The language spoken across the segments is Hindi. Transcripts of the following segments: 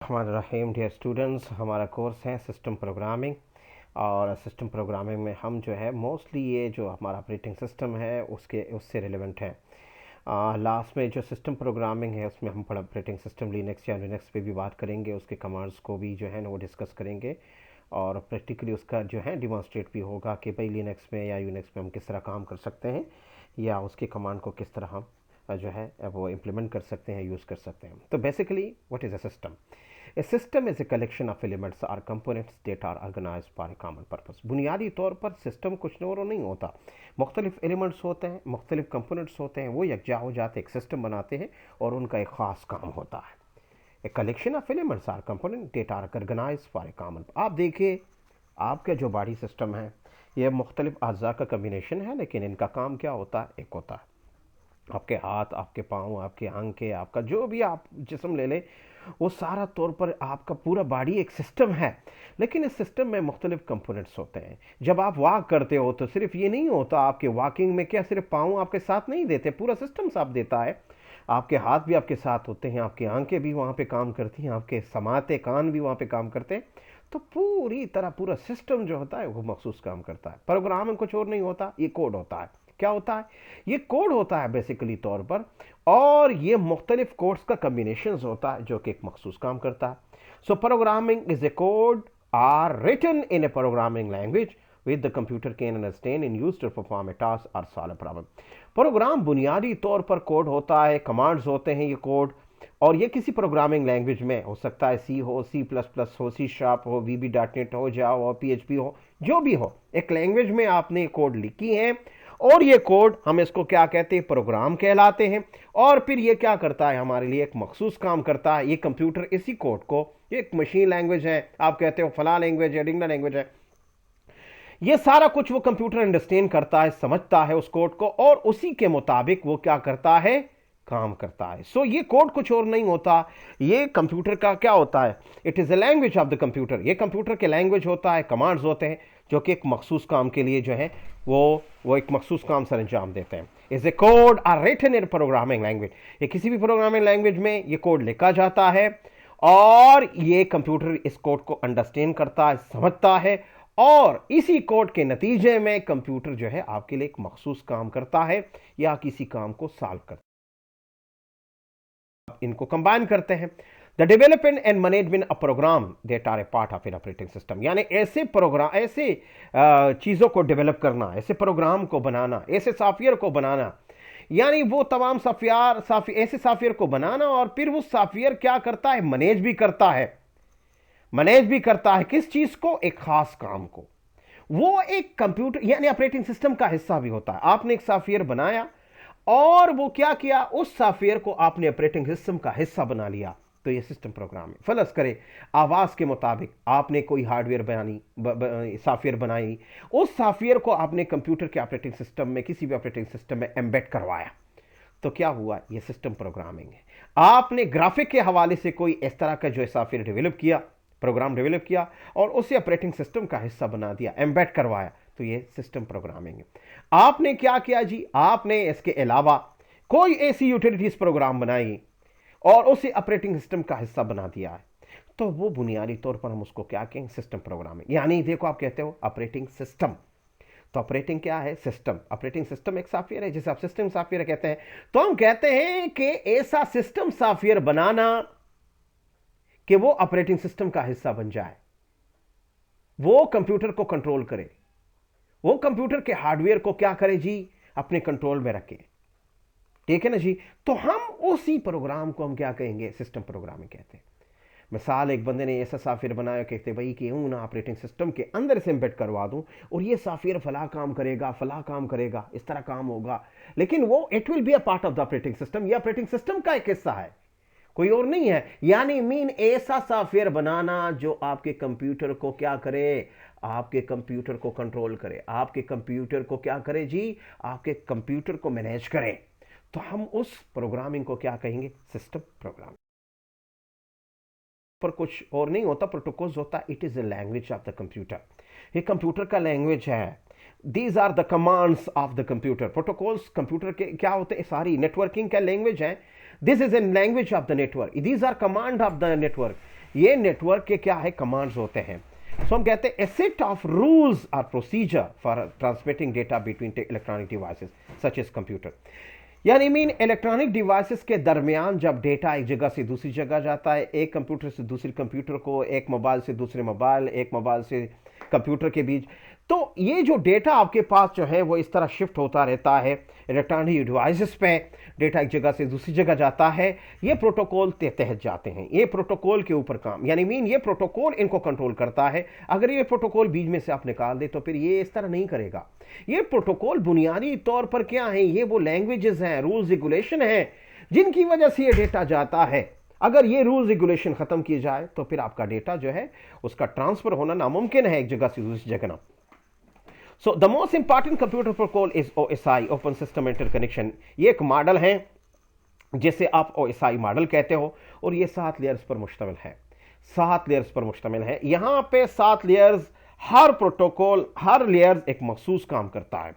हमारा रहीम डियर स्टूडेंट्स, हमारा कोर्स है सिस्टम प्रोग्रामिंग। और सिस्टम प्रोग्रामिंग में हम जो है मोस्टली ये जो हमारा ऑपरेटिंग सिस्टम है उससे रिलेवेंट है। लास्ट में जो सिस्टम प्रोग्रामिंग है उसमें हम ऑपरेटिंग सिस्टम लिनक्स या लिनक्स पे भी बात करेंगे, उसके कमांड्स को भी जो है ना वो डिस्कस करेंगे और प्रैक्टिकली उसका जो है डिमॉन्स्ट्रेट भी होगा कि भाई लिनक्स में या यूनिक्स में हम किस तरह काम कर सकते हैं या उसके कमांड को किस तरह हम जो है वो इम्प्लीमेंट कर सकते हैं, यूज़ कर सकते हैं। तो basically what is a system? A system is a collection of elements or components that are organise for a common purpose. बुनियादी तौर पर सिस्टम कुछ और नहीं होता, मुख्तलिफ एलिमेंट्स होते हैं, मुख्तलिफ कंपोनेंट्स होते हैं, वो यकजा हो जाते एक सिस्टम बनाते हैं और उनका एक ख़ास काम होता है। A collection of elements or component that are organise for a common. आप देखिए आपका जो बॉडी सिस्टम है ये मुख्तलिफ अज़ा का कम्बिनेशन है, लेकिन इनका काम क्या होता है? एक होता है आपके हाथ, आपके पाँव, आपके आंखें, आपका जो भी आप जिस्म ले लें, वो सारा तौर पर आपका पूरा बॉडी एक सिस्टम है। लेकिन इस सिस्टम में मुख्तलिफ कंपोनेंट्स होते हैं। जब आप वॉक करते हो तो सिर्फ ये नहीं होता आपके वॉकिंग में क्या सिर्फ पाँव आपके साथ नहीं देते, पूरा सिस्टम साथ देता है। आपके हाथ भी आपके साथ होते हैं, आपकी आंखें भी वहाँ पे काम करती हैं, आपके समाते कान भी वहाँ पे काम करते हैं। तो पूरी तरह पूरा सिस्टम जो होता है वो मखसूस काम करता है। प्रोग्राम में कुछ और नहीं होता, ये कोड होता है। क्या होता है? ये कोड होता है बेसिकली तौर पर, और ये मुख्तलिफ कोड्स का कम्बिनेशन होता है जो कि एक मखसूस काम करता है। So programming is a code are written in a programming language with the computer can understand in use to perform a task or solve a problem. Program बुनियादी तौर पर कोड होता है, कमांड्स होते हैं ये कोड, और ये किसी प्रोग्रामिंग लैंग्वेज में हो सकता है, सी हो, सी प्लस प्लस हो, सी शार्प हो, वी बी डॉट नेट हो, जावा हो, PHP हो, जो भी हो, एक लैंग्वेज में आपने कोड लिखी है और ये कोड हम इसको क्या कहते हैं? प्रोग्राम कहलाते हैं। और फिर ये क्या करता है? हमारे लिए एक मखसूस काम करता है। ये कंप्यूटर इसी कोड को, ये एक मशीन लैंग्वेज है, आप कहते हो फला लैंग्वेज है, डिंगना लैंग्वेज है, ये सारा कुछ वो कंप्यूटर अंडरस्टैंड करता है, समझता है उस कोड को, और उसी के मुताबिक वो क्या करता है? काम करता है। सो ये कोड कुछ और नहीं होता, ये कंप्यूटर का क्या होता है? It is a language of the computer. ये कंप्यूटर के लैंग्वेज होता है, कमांड्स होते हैं जो कि एक मखसूस काम के लिए जो है वो एक मखसूस काम सर अंजाम देते हैं। Is a code are written in programming language. ये किसी भी प्रोग्रामिंग लैंग्वेज में ये कोड लिखा जाता है और ये कंप्यूटर इस कोड को अंडरस्टैंड करता है, समझता है, और इसी कोड के नतीजे में कंप्यूटर जो है आपके लिए एक मखसूस काम करता है या किसी काम को सॉल्व करता है। इनको कंबाइन करते हैं। The development and management of program that are a part of an operating system, यानी ऐसे प्रोग्राम, ऐसे चीज़ों को डेवलप करना, ऐसे प्रोग्राम को बनाना, ऐसे सॉफ्टवेयर को बनाना, यानी वो तमाम ऐसे सॉफ्टवेयर को बनाना, और फिर वो सॉफ्टवेयर क्या करता है? मैनेज भी करता है। मैनेज भी करता है किस चीज को? एक खास काम को। वो एक कंप्यूटर यानी ऑपरेटिंग सिस्टम का हिस्सा भी होता है। आपने एक सॉफ्टवेयर बनाया और वो क्या किया? उस सॉफ्टवेयर को आपने ऑपरेटिंग सिस्टम का हिस्सा बना लिया, तो ये सिस्टम प्रोग्राम है। फर्ज करें आवाज के मुताबिक आपने कोई हार्डवेयर सॉफ्टवेयर बनाई, उस सॉफ्टवेयर को आपने कंप्यूटर के ऑपरेटिंग सिस्टम में, किसी भी ऑपरेटिंग सिस्टम में एम्बेड करवाया, तो क्या हुआ? ये सिस्टम प्रोग्रामिंग है। आपने ग्राफिक के हवाले से कोई इस तरह का जो सॉफ्टवेयर डेवलप किया, प्रोग्राम डेवलप किया और उसे ऑपरेटिंग सिस्टम का हिस्सा बना दिया, एम्बेड करवाया, तो ये सिस्टम प्रोग्रामिंग है। आपने क्या किया जी? आपने इसके अलावा कोई ऐसी यूटिलिटीज प्रोग्राम बनाई और उसे ऑपरेटिंग सिस्टम का हिस्सा बना दिया है, तो वो बुनियादी तौर पर हम उसको क्या कहेंगे? System programming. यानी देखो आप कहते हो ऑपरेटिंग सिस्टम, तो ऑपरेटिंग क्या है? सिस्टम। ऑपरेटिंग सिस्टम एक सॉफ्टवेयर है जिसे आप सिस्टम सॉफ्टवेयर कहते हैं। तो हम कहते हैं कि ऐसा सिस्टम सॉफ्टवेयर बनाना कि वो ऑपरेटिंग सिस्टम का हिस्सा बन जाए, वो कंप्यूटर को कंट्रोल करे, वो कंप्यूटर के हार्डवेयर को क्या करे जी? अपने कंट्रोल में रखे। ठीक है ना जी? तो हम उसी प्रोग्राम को हम क्या कहेंगे? सिस्टम प्रोग्रामिंग कहते हैं। मिसाल, एक बंदे ने ऐसा सॉफ्टवेयर बनाया, कहते भाई कि हूँ ना ऑपरेटिंग सिस्टम के अंदर से एम्बेड करवा दूं और ये सॉफ्टवेयर फला काम करेगा, फला काम करेगा, इस तरह काम होगा, लेकिन वो it will be a part of the operating system. ये ऑपरेटिंग सिस्टम का एक हिस्सा है, कोई और नहीं है। यानी मीन ऐसा सॉफ्टवेयर बनाना जो आपके कंप्यूटर को क्या करे? आपके कंप्यूटर को कंट्रोल करे, आपके कंप्यूटर को क्या करे जी? आपके कंप्यूटर को मैनेज करे। तो हम उस प्रोग्रामिंग को क्या कहेंगे? System programming. पर कुछ और नहीं होता, प्रोटोकॉल्स होता है। It is a language of the computer, ये कंप्यूटर का लैंग्वेज है। These are the commands of the computer. Protocols computer के क्या होते हैं? सारी नेटवर्किंग का लैंग्वेज है। This is an language of the network, these are command of the network. ये नेटवर्क के क्या है, कमांड्स होते हैं। सो हम कहते हैं a set of rules or procedure for transmitting data between electronic devices such as computer. यानी मीन इलेक्ट्रॉनिक डिवाइसेस के दरमियान जब डेटा एक जगह से दूसरी जगह जाता है, एक कंप्यूटर से दूसरे कंप्यूटर को, एक मोबाइल से दूसरे मोबाइल, एक मोबाइल से कंप्यूटर के बीच, तो ये जो डेटा आपके पास जो है वो इस तरह शिफ्ट होता रहता है इलेक्ट्रॉनिक डिवाइसेस पे, डेटा एक जगह से दूसरी जगह जाता है, ये प्रोटोकॉल के तहत जाते हैं, ये प्रोटोकॉल के ऊपर काम, यानी मीन ये प्रोटोकॉल इनको कंट्रोल करता है। अगर ये प्रोटोकॉल बीच में से आप निकाल दे तो फिर ये इस तरह नहीं करेगा। ये प्रोटोकॉल बुनियादी तौर पर क्या है, ये वो लैंग्वेजेस हैं, रूल्स रेगुलेशन हैं जिनकी वजह से ये डेटा जाता है। अगर ये रूल्स रेगुलेशन खत्म किए जाए तो फिर आपका डेटा जो है उसका ट्रांसफर होना नामुमकिन है एक जगह से दूसरी जगह ना। So the most important computer protocol is OSI, open system interconnection. ये एक मॉडल है जिसे आप ओएसआई मॉडल कहते हो, और ये 7 लेयर्स पर मुश्तमिल है। 7 लेयर्स पर मुश्तमिल है। यहां पे 7 लेयर्स, हर प्रोटोकॉल, हर लेयर एक मखसूस काम करता है।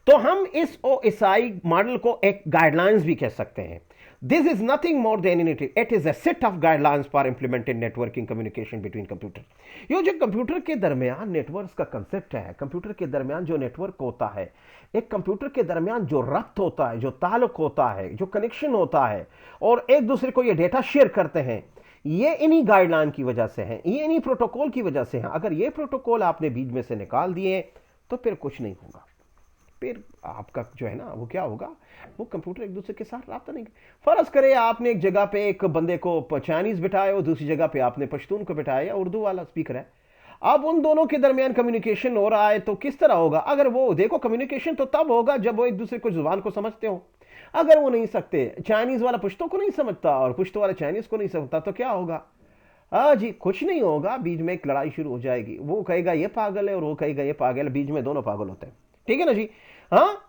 तो हम इस ओएसआई मॉडल को एक गाइडलाइंस भी कह सकते हैं। This is nothing more than it is a set of guidelines for implemented networking communication between computer. ये जो कंप्यूटर के दरमियान नेटवर्क का कंसेप्ट है, कंप्यूटर के दरमियान जो नेटवर्क होता है, एक कंप्यूटर के दरमियान जो रब्त होता है, जो ताल्लुक होता है, जो कनेक्शन होता है, और एक दूसरे को ये डेटा शेयर करते हैं, ये इन्हीं गाइडलाइन की वजह से है, ये इन्हीं प्रोटोकॉल की वजह से है। अगर ये प्रोटोकॉल आपने बीच में से निकाल दिए तो फिर कुछ नहीं होगा। फिर आपका जो है ना वो क्या होगा, वो कंप्यूटर एक दूसरे के साथ रब्ता नहीं। फर्ज करें आपने एक जगह पे एक बंदे को चाइनीज बिठाया और दूसरी जगह पे आपने पश्तून को बिठाया, या उर्दू वाला स्पीकर है। अब उन दोनों के दरमियान कम्युनिकेशन हो रहा है तो किस तरह होगा? अगर वो देखो, कम्युनिकेशन तो तब होगा जब वो एक दूसरे को जुबान को समझते हो। अगर वो नहीं सकते, चाइनीज वाला पुश्तो को नहीं समझता और पुश्तो वाला चाइनीज को नहीं समझता, तो क्या होगा? हाँ जी, कुछ नहीं होगा, बीच में एक लड़ाई शुरू हो जाएगी। वो कहेगा ये पागल है और वो कहेगा ये पागल है, बीच में दोनों पागल होते हैं। ठीक है ना जी? हाँ,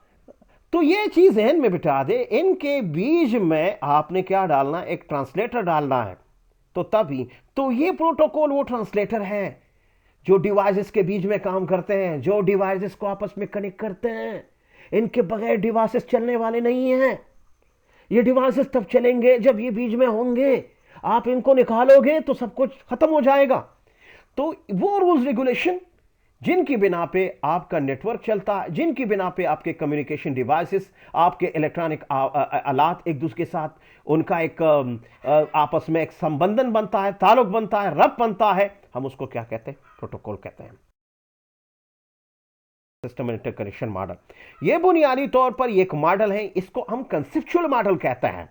तो ये चीज जहन में बिठा दे, इनके बीच में आपने क्या डालना, एक ट्रांसलेटर डालना है। तो तभी तो ये प्रोटोकॉल वो ट्रांसलेटर है जो डिवाइसेस के बीच में काम करते हैं, जो डिवाइसेस को आपस में कनेक्ट करते हैं। इनके बगैर डिवाइसेस चलने वाले नहीं हैं। ये डिवाइसेस तब चलेंगे जब ये बीच में होंगे। आप इनको निकालोगे तो सब कुछ खत्म हो जाएगा। तो वो रूल्स रेगुलेशन जिनकी बिना पे आपका नेटवर्क चलता है, जिनकी बिना पे आपके कम्युनिकेशन डिवाइसेस, आपके इलेक्ट्रॉनिक आलात एक दूसरे के साथ उनका एक आपस में एक संबंधन बनता है, ताल्लुक बनता है, रब्त बनता है, हम उसको क्या कहते हैं? प्रोटोकॉल कहते हैं। सिस्टम इंटरकनेक्शन मॉडल ये बुनियादी तौर पर एक मॉडल है, इसको हम कंसेप्चुअल मॉडल कहते हैं।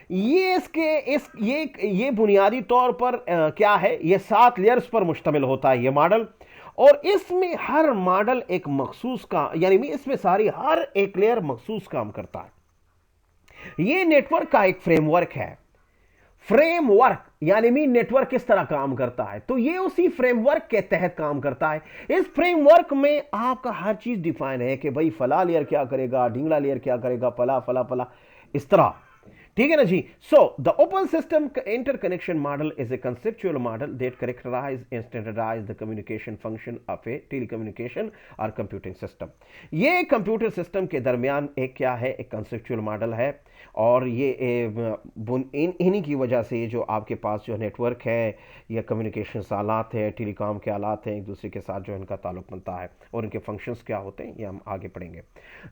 ये इसके इस ये बुनियादी तौर पर क्या है, ये 7 लेयर्स पर मुश्तमिल होता है ये मॉडल, और इसमें हर मॉडल एक मखसूस का, यानी इसमें सारी हर एक लेयर मखसूस काम करता है। ये नेटवर्क का एक फ्रेमवर्क है। फ्रेमवर्क यानी मी नेटवर्क किस तरह काम करता है, तो ये उसी फ्रेमवर्क के तहत काम करता है। इस फ्रेमवर्क में आपका हर चीज डिफाइन है कि भाई फला लेयर क्या करेगा, ढींगला लेयर क्या करेगा, फला फला फला, इस तरह। ठीक है ना जी? So the open system interconnection model is a conceptual model that characterise and standardise the communication function of a telecommunication or computing system. ये कंप्यूटर सिस्टम के दरमियान एक क्या है, एक कंसेप्चुअल मॉडल है, और ये इन्हीं की वजह से ये जो आपके पास जो नेटवर्क है या कम्युनिकेशन आलात है, टेलीकॉम के आलात हैं, एक दूसरे के साथ जो इनका ताल्लुक बनता है और इनके फंक्शंस क्या होते हैं, ये हम आगे पढ़ेंगे।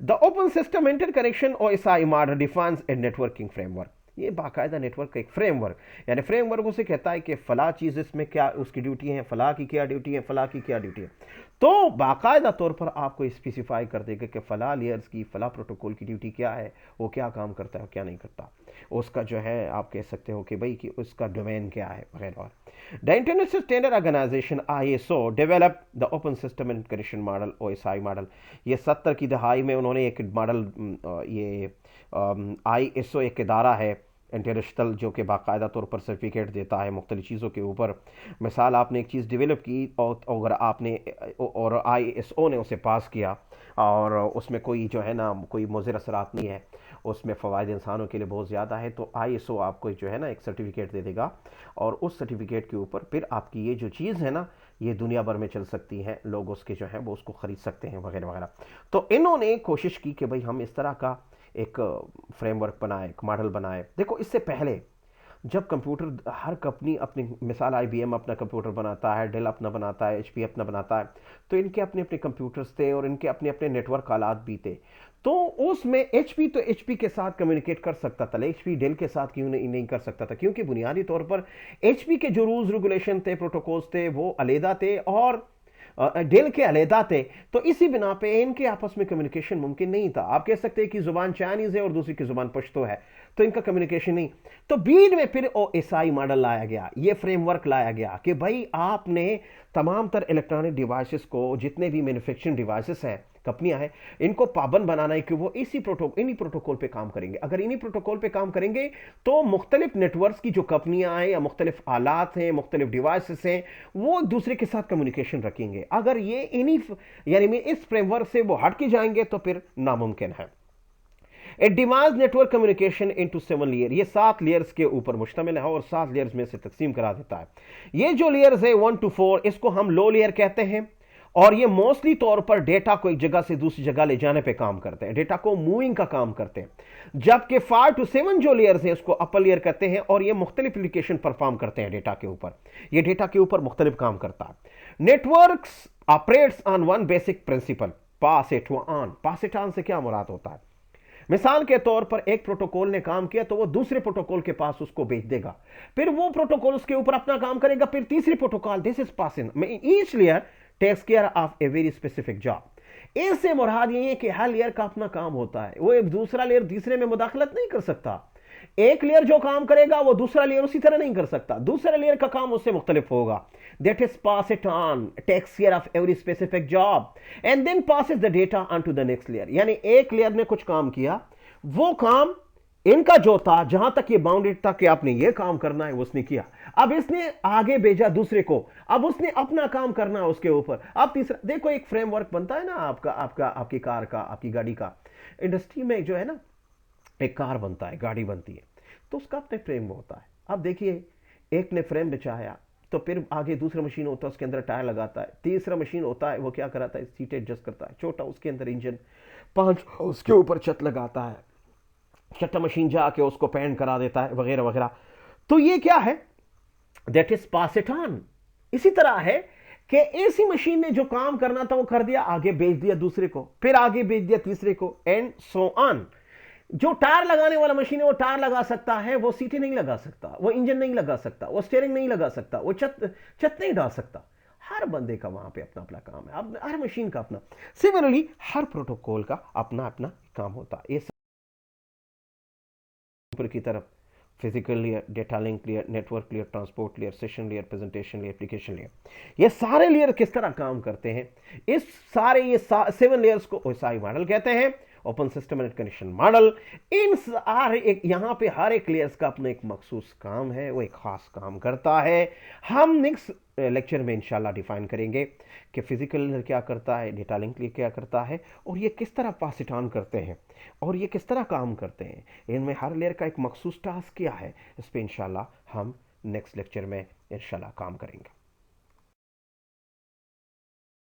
The open system interconnection OSI model defines A networking framework. ये बाकायदा नेटवर्क का एक फ्रेमवर्क, यानी फ्रेमवर्क उसे कहता है कि फला चीज इसमें क्या उसकी ड्यूटी है, फला की क्या ड्यूटी है, फला की क्या ड्यूटी है। तो बाकायदा तौर पर आपको स्पेसिफाई कर देगा कि फला लेयर्स की, फला प्रोटोकॉल की ड्यूटी क्या है, वो क्या काम करता है, क्या नहीं करता, उसका जो है आप कह सकते हो कि भाई कि उसका डोमेन क्या है वगैरह। The International Standard Organisation ISO develop the open system interconnection model OSI model. ये 70 की दहाई में उन्होंने एक मॉडल, ये आईएसओ एक इदारा है इंटरनेशनल जो कि बाकायदा तौर पर सर्टिफिकेट देता है मुख्तलिफ चीज़ों के ऊपर। मिसाल आपने एक चीज़ डेवलप की और अगर आपने और आईएसओ ने उसे पास किया और उसमें कोई जो है ना कोई मुज़िर असरात नहीं है, उसमें फ़वाइद इंसानों के लिए बहुत ज़्यादा है, तो आईएसओ आपको जो है ना एक सर्टिफिकेट दे देगा, और उस सर्टिफिकेट के ऊपर फिर आपकी ये जो चीज़ है ना ये दुनिया भर में चल सकती है, लोग उसके जो है वो उसको ख़रीद सकते हैं वगैरह वगैरह। तो इन्होंने कोशिश की कि भाई हम इस तरह का एक फ्रेमवर्क बनाए, एक मॉडल बनाए। देखो इससे पहले जब कंप्यूटर हर कंपनी अपनी, मिसाल IBM अपना कंप्यूटर बनाता है, डेल अपना बनाता है, HP अपना बनाता है, तो इनके अपने अपने कंप्यूटर्स थे और इनके अपने अपने नेटवर्क आलात भी थे। तो उसमें HP तो HP के साथ कम्युनिकेट कर सकता था, HP डेल के साथ क्यों नहीं कर सकता था? क्योंकि बुनियादी तौर पर HP के जो रूल्स रेगुलेशन थे, प्रोटोकॉल्स थे, वो अलहदा थे और डेल के अलहदा थे। तो इसी बिना पे इनके आपस में कम्युनिकेशन मुमकिन नहीं था। आप कह सकते हैं कि जुबान चाइनीज है और दूसरी की जुबान पश्तो है, तो इनका कम्युनिकेशन नहीं। तो बीच में फिर OSI मॉडल लाया गया, ये फ्रेमवर्क लाया गया कि भाई आपने तमाम तर इलेक्ट्रॉनिक डिवाइसेस को, जितने भी मैन्युफैक्चरिंग डिवाइसेस हैं, कंपनियां हैं, इनको पाबंद बनाना है कि वो इन्हीं प्रोटोकॉल पे काम करेंगे। अगर इन्हीं प्रोटोकॉल पे काम करेंगे तो मुख्तलिफ नेटवर्क्स की जो कंपनियां हैं या मुख्तलिफ आलात हैं, मुख्तलिफ डिवाइसेस हैं, वो एक दूसरे के साथ कम्युनिकेशन रखेंगे। अगर ये इन्हीं यानी इस फ्रेमवर्क से वो हट के जाएंगे तो फिर नामुमकिन है। A device network communication into 7 layer, ये 7 लेयर्स के ऊपर मुश्तमिल है और 7 लेयर्स में से तकसीम करा देता है। ये जो लेयर्स है 1 to 4, इसको हम लो लेयर कहते हैं और ये मोस्टली तौर पर डेटा को एक जगह से दूसरी जगह ले जाने पे काम करते हैं, डेटा को मूविंग का काम करते हैं। जबकि 5 to 7 जो लेयर्स हैं उसको अपर लेयर कहते हैं और ये मुख्तलिफ एप्लीकेशन परफॉर्म करते हैं डेटा के ऊपर, ये डेटा के ऊपर मुख्तलिफ काम करता है। Networks operates on one basic principle, pass it on. Pass it on से क्या मुराद होता है? मिसाल के तौर पर एक प्रोटोकॉल ने काम किया तो वो दूसरे प्रोटोकॉल के पास उसको भेज देगा, फिर वो प्रोटोकॉल उसके ऊपर अपना काम करेगा, फिर तीसरी protocol, this is passing. Each layer takes care of a very specific job. इससे मुराद ये है कि हर लेयर का अपना काम होता है, वो एक दूसरा लेयर तीसरे में मुदाखलत नहीं कर सकता। एक लेयर जो काम करेगा वो दूसरा लेयर उसी तरह नहीं कर सकता, दूसरा लेयर का काम उससे मुख्तलिफ होगा। That is pass it on, takes care of every specific job and then passes the data on to the next layer। यानी एक लेयर ने कुछ काम किया, वो काम इनका जो था, जहां तक ये बाउंडेड था कि आपने ये काम करना है, उसने किया, अब इसने आगे भेजा दूसरे को, अब उसने अपना काम करना है उसके ऊपर, अब तीसरा। देखो एक फ्रेमवर्क बनता है ना आपकी कार का, आपकी गाड़ी का। इंडस्ट्री में जो है ना, एक कार बनता है, गाड़ी बनती है, तो उसका अपने फ्रेम होता है। अब देखिए, एक ने फ्रेम बिछाया, तो फिर आगे दूसरा मशीन होता है, उसके अंदर टायर लगाता है, तीसरा मशीन होता है, वो क्या कराता है, सीटें एडजस्ट करता है, छोटा उसके अंदर इंजन, 5 उसके ऊपर छत लगाता है, छठा मशीन जाके उसको पेंट करा देता है, वगैरह वगैरह। तो ये क्या है? That is pass it on. इसी तरह है कि ऐसी मशीन ने जो काम करना था वो कर दिया, आगे भेज दिया दूसरे को, फिर आगे भेज दिया तीसरे को, एंड सो ऑन। जो टायर लगाने वाला मशीन है वो टायर लगा सकता है, वो सीटें नहीं लगा सकता, वो इंजन नहीं लगा सकता, वो स्टीयरिंग नहीं लगा सकता, वो छत नहीं डाल सकता। हर बंदे का वहां पे अपना अपना काम है, हर मशीन का अपना। सिमिलरली हर प्रोटोकॉल का अपना अपना काम होता है। ये ऊपर की तरफ physical layer, data link layer, network layer, transport layer, session layer, presentation layer, application layer, ये सारे लेयर किस तरह काम करते हैं? इस सारे ये 7 लेयर्स को OSI मॉडल कहते हैं, open system interconnection model. इन सारे यहां पे हर एक लेयर्स का अपना एक मखसूस काम है, वो एक खास काम करता है। हम नेक्स्ट लेक्चर में इंशाल्लाह डिफाइन करेंगे कि फिजिकल लेयर क्या करता है, डेटा लिंक लेयर क्या करता है, और ये किस तरह पास इट ऑन करते हैं, और ये किस तरह काम करते हैं। इनमें हर लेयर का एक मखसूस टास्क क्या है, इस पर इंशाल्लाह हम नेक्स्ट लेक्चर में इंशाल्लाह काम करेंगे।